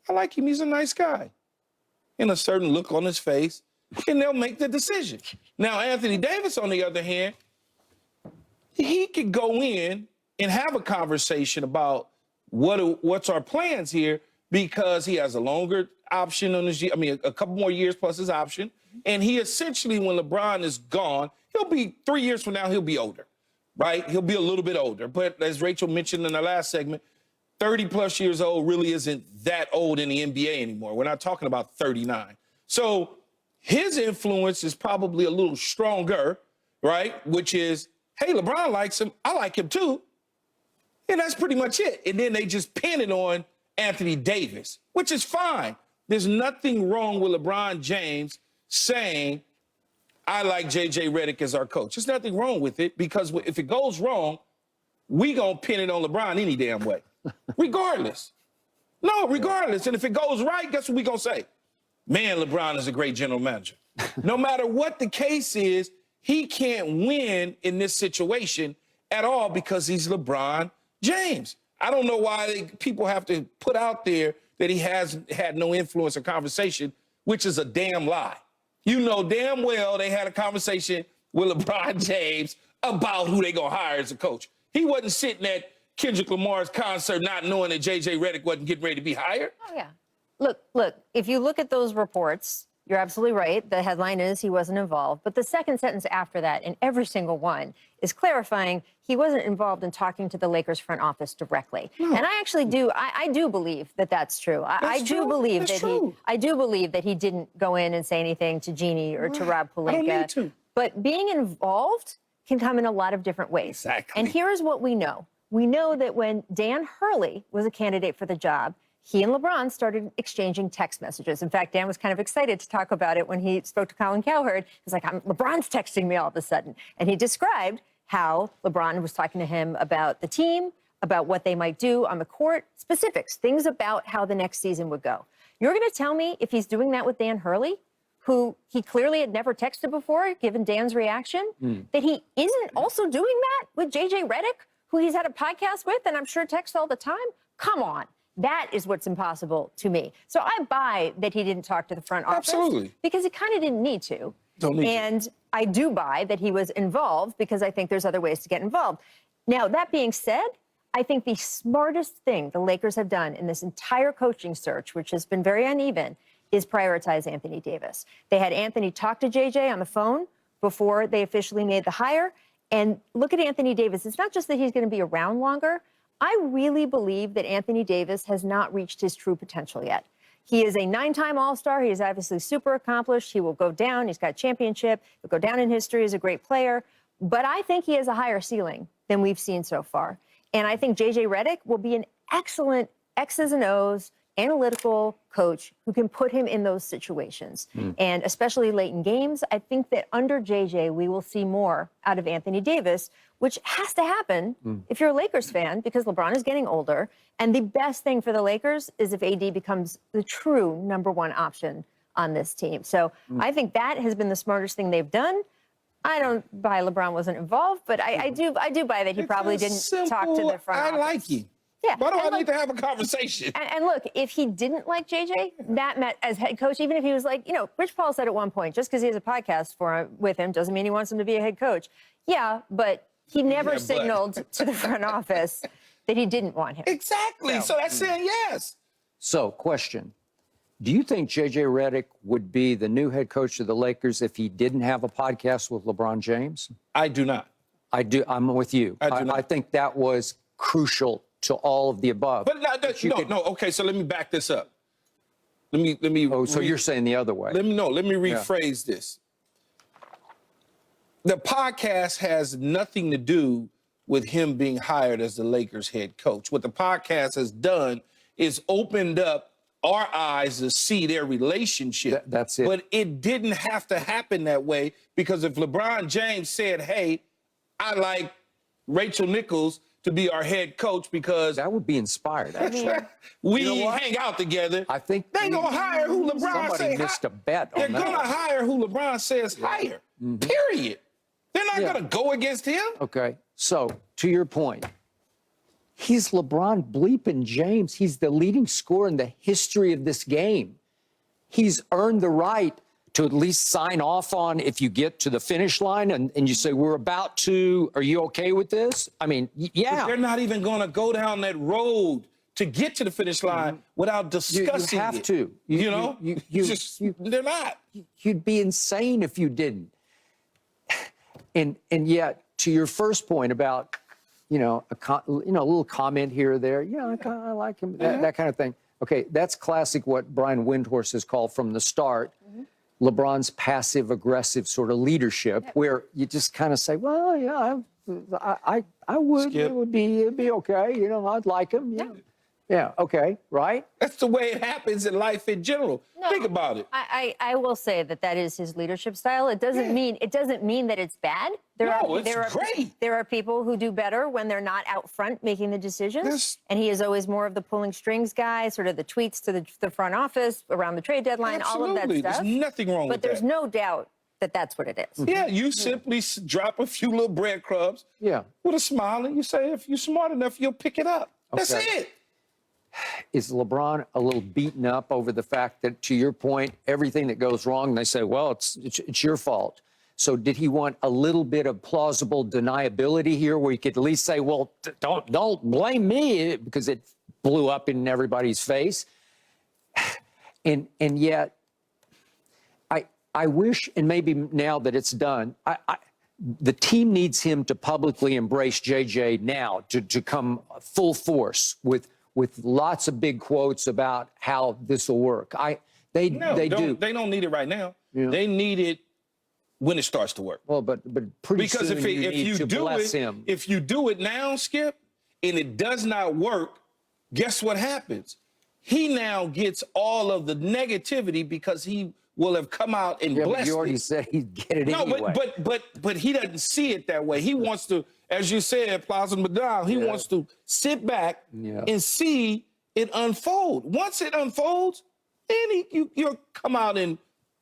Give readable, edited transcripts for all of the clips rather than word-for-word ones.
I like him. He's a nice guy. And a certain look on his face, and they'll make the decision. Now, Anthony Davis, on the other hand, he could go in and have a conversation about what's our plans here, because he has a longer option on his, a couple more years plus his option. And he essentially, when LeBron is gone, he'll be 3 years from now, he'll be older, right? He'll be a little bit older. But as Rachel mentioned in the last segment, 30 plus years old really isn't that old in the NBA anymore. We're not talking about 39. So his influence is probably a little stronger, right? Which is, hey, LeBron likes him. I like him too. And that's pretty much it. And then they just pin it on Anthony Davis, which is fine. There's nothing wrong with LeBron James saying, I like JJ Redick as our coach. There's nothing wrong with it, because if it goes wrong, we gonna pin it on LeBron any damn way, regardless. No, regardless. And if it goes right, guess what we gonna say? Man, LeBron is a great general manager. No matter what the case is, he can't win in this situation at all because he's LeBron James. I don't know why people have to put out there that he has had no influence or conversation, which is a damn lie. You know damn well they had a conversation with LeBron James about who they gonna hire as a coach. He wasn't sitting at Kendrick Lamar's concert not knowing that JJ Redick wasn't getting ready to be hired. Oh, yeah. Look, if you look at those reports, you're absolutely right. The headline is he wasn't involved. But the second sentence after that, in every single one, is clarifying he wasn't involved in talking to the Lakers front office directly. No. And I actually do. I do believe that that's true. I do believe that he didn't go in and say anything to Jeannie or to Rob Pelinka. I don't need to. But being involved can come in a lot of different ways. Exactly. And here is what we know. We know that when Dan Hurley was a candidate for the job, he and LeBron started exchanging text messages. In fact, Dan was kind of excited to talk about it when he spoke to Colin Cowherd. He was like, LeBron's texting me all of a sudden. And he described how LeBron was talking to him about the team, about what they might do on the court, specifics, things about how the next season would go. You're going to tell me if he's doing that with Dan Hurley, who he clearly had never texted before, given Dan's reaction, that he isn't also doing that with JJ Redick, who he's had a podcast with and I'm sure texts all the time? Come on. That is what's impossible to me. So I buy that he didn't talk to the front office. Absolutely. Because he kind of didn't need to. Don't need and to. I do buy that he was involved because I think there's other ways to get involved. Now, that being said, I think the smartest thing the Lakers have done in this entire coaching search, which has been very uneven, is prioritize Anthony Davis. They had Anthony talk to JJ on the phone before they officially made the hire. And look at Anthony Davis. It's not just that he's going to be around longer. I really believe that Anthony Davis has not reached his true potential yet. He is a 9-time All-Star. He is obviously super accomplished. He will go down. He's got a championship. He'll go down in history as a great player. But I think he has a higher ceiling than we've seen so far. And I think JJ Redick will be an excellent X's and O's analytical coach who can put him in those situations. And especially late in games, I think that under JJ, we will see more out of Anthony Davis, which has to happen if you're a Lakers fan, because LeBron is getting older. And the best thing for the Lakers is if AD becomes the true #1 option on this team. So I think that has been the smartest thing they've done. I don't buy LeBron wasn't involved, but I do buy that he probably didn't talk to the front office. I like him. Yeah. Why do I need to have a conversation? And look, if he didn't like JJ, that meant as head coach, even if he was like, Rich Paul said at one point, just because he has a podcast with him doesn't mean he wants him to be a head coach. Yeah, but he never signaled to the front office that he didn't want him. Exactly. So that's saying yes. So, question. Do you think JJ Redick would be the new head coach of the Lakers if he didn't have a podcast with LeBron James? I do not. I do. I'm with you. I think that was crucial to all of the above. But no. Okay, so let me back this up. Let me. Oh, so you're saying the other way? Let me rephrase this. The podcast has nothing to do with him being hired as the Lakers head coach. What the podcast has done is opened up our eyes to see their relationship. That's it. But it didn't have to happen that way, because if LeBron James said, hey, I like Rachel Nichols to be our head coach because that would be inspired. Actually, we hang out together. I think they're gonna hire who LeBron says. Somebody missed a bet on that. They're gonna hire who LeBron says hire. Period. They're not gonna go against him. Okay. So to your point, He's LeBron bleeping James. He's the leading scorer in the history of this game. He's earned the right to at least sign off on if you get to the finish line and you say, we're about to, are you okay with this? I mean, yeah. But they're not even going to go down that road to get to the finish line without discussing you have it. to. They're not. You'd be insane if you didn't. And yet, to your first point about, a little comment here or there, I like him, that kind of thing. Okay, that's classic what Brian Windhorst has called from the start, LeBron's passive-aggressive sort of leadership, where you just kind of say, well, yeah, I would, Skip. it'd be okay, I'd like him. Yeah, okay, right? That's the way it happens in life in general. No, Think about it. I will say that is his leadership style. It doesn't mean that it's bad. Great. There are people who do better when they're not out front making the decisions. Yes. And he is always more of the pulling strings guy, sort of the tweets to the front office around the trade deadline, all of that stuff. There's nothing wrong with that. But there's no doubt that that's what it is. Yeah, you simply drop a few little breadcrumbs with a smile, and you say, if you're smart enough, you'll pick it up. That's it. Is LeBron a little beaten up over the fact that, to your point, everything that goes wrong, they say, well, it's your fault. So did he want a little bit of plausible deniability here where he could at least say, well, don't blame me because it blew up in everybody's face? And yet, I wish, and maybe now that it's done, the team needs him to publicly embrace JJ now, to come full force with lots of big quotes about how this will work. They do. They don't need it right now. Yeah. They need it when it starts to work. Well, but pretty because soon if you do it now, Skip, and it does not work, guess what happens? He now gets all of the negativity because he will have come out and blessed you already said he'd get it anyway. But he doesn't see it that way. He wants to, as you said, Plaza Madal, he wants to sit back and see it unfold. Once it unfolds, then you'll come out and,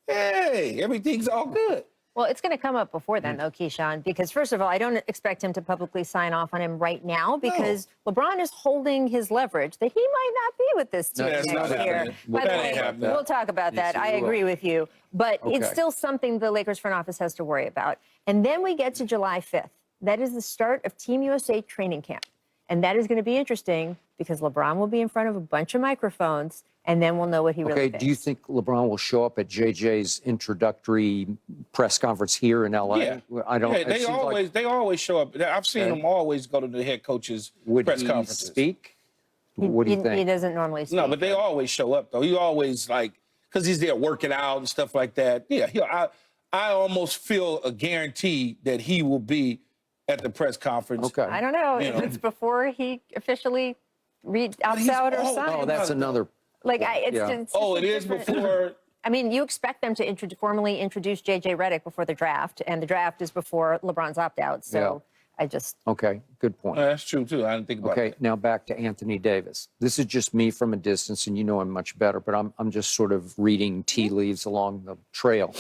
hey, everything's all good. Well, it's going to come up before then, though, Keyshawn, because first of all, I don't expect him to publicly sign off on him right now because LeBron is holding his leverage that he might not be with this team next year. By the way, we'll talk about that. I agree with you. But it's still something the Lakers front office has to worry about. And then we get to July 5th. That is the start of Team USA training camp. And that is going to be interesting because LeBron will be in front of a bunch of microphones, and then we'll know what he really thinks. Do you think LeBron will show up at JJ's introductory press conference here in LA? Yeah. I don't. Yeah, they always show up. I've seen them always go to the head coach's press conferences. Would he speak? What do you think? He doesn't normally speak. No, but they always show up, though. He always, because he's there working out and stuff like that. Yeah, I almost feel a guarantee that he will be at the press conference. Okay. I don't know if it's before he officially opts out or signs. Oh, that's another. It is before. I mean, you expect them to formally introduce JJ Redick before the draft, and the draft is before LeBron's opt-out. So I just. Okay, good point. That's true, too. I didn't think about that. Okay, now back to Anthony Davis. This is just me from a distance, and you know him much better, but I'm just sort of reading tea leaves along the trail.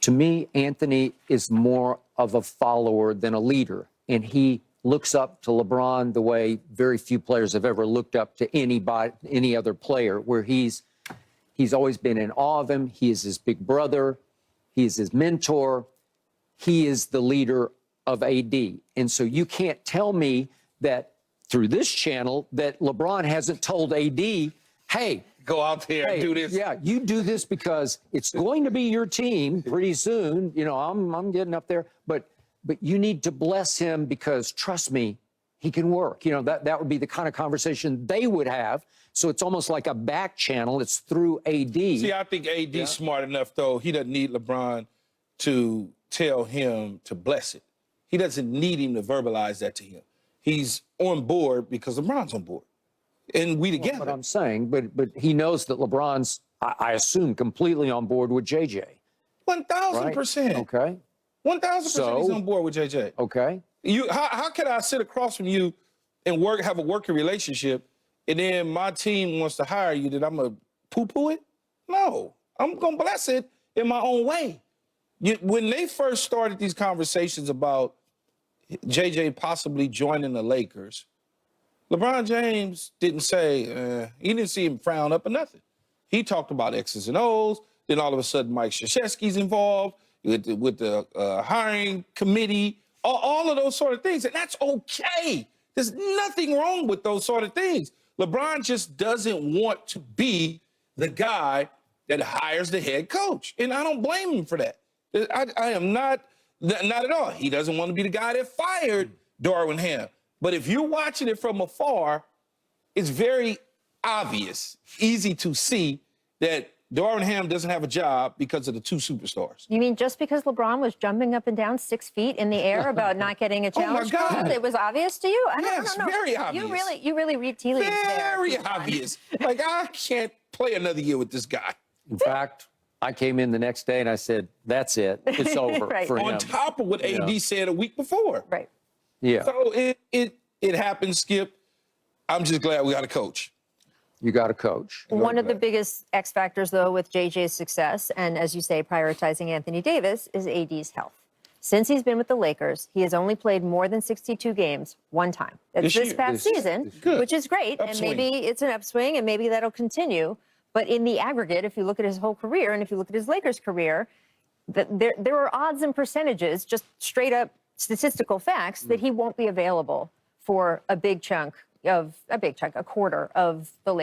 To me, Anthony is more of a follower than a leader, and he looks up to LeBron the way very few players have ever looked up to any other player, where he's always been in awe of him. He is his big brother. He is his mentor. He is the leader of AD. And so you can't tell me that through this channel that LeBron hasn't told AD, hey, go out there and do this. Yeah, you do this because it's going to be your team pretty soon. I'm getting up there, but you need to bless him because, trust me, he can work. That would be the kind of conversation they would have. So it's almost like a back channel. It's through AD. See, I think AD's smart enough, though. He doesn't need LeBron to tell him to bless it. He doesn't need him to verbalize that to him. He's on board because LeBron's on board. And we together. What I'm saying, but he knows that LeBron's, I assume, completely on board with JJ. 1,000%. Right? Okay. 1,000% he's on board with JJ. Okay. How can I sit across from you and have a working relationship, and then my team wants to hire you, that I'm going to poo-poo it? No. I'm going to bless it in my own way. When they first started these conversations about JJ possibly joining the Lakers, LeBron James didn't say, he didn't see him frown up or nothing. He talked about X's and O's. Then all of a sudden, Mike Krzyzewski's involved with the hiring committee, all of those sort of things. And that's okay. There's nothing wrong with those sort of things. LeBron just doesn't want to be the guy that hires the head coach. And I don't blame him for that. I am not at all. He doesn't want to be the guy that fired Darvin Ham. But if you're watching it from afar, it's very obvious, easy to see that Darvin Ham doesn't have a job because of the two superstars. You mean just because LeBron was jumping up and down 6 feet in the air about not getting a challenge? Oh, my God. It was obvious to you? Yes, I don't know. very obvious. You really read tea leaves there. Very obvious. Like, I can't play another year with this guy. In fact, I came in the next day and I said, that's it. It's over Right. for him. On top of what AD said a week before. Right. Yeah. So it happened, Skip. I'm just glad we got a coach. You got a coach. One of the biggest X factors, though, with JJ's success, and as you say, prioritizing Anthony Davis, is AD's health. Since he's been with the Lakers, he has only played more than 62 games one time. That's this past season, which is great. Upswing. And maybe it's an upswing, and maybe that'll continue. But in the aggregate, if you look at his whole career, and if you look at his Lakers career, there are odds and percentages, just straight up statistical facts, that he won't be available for a quarter of the Lakers.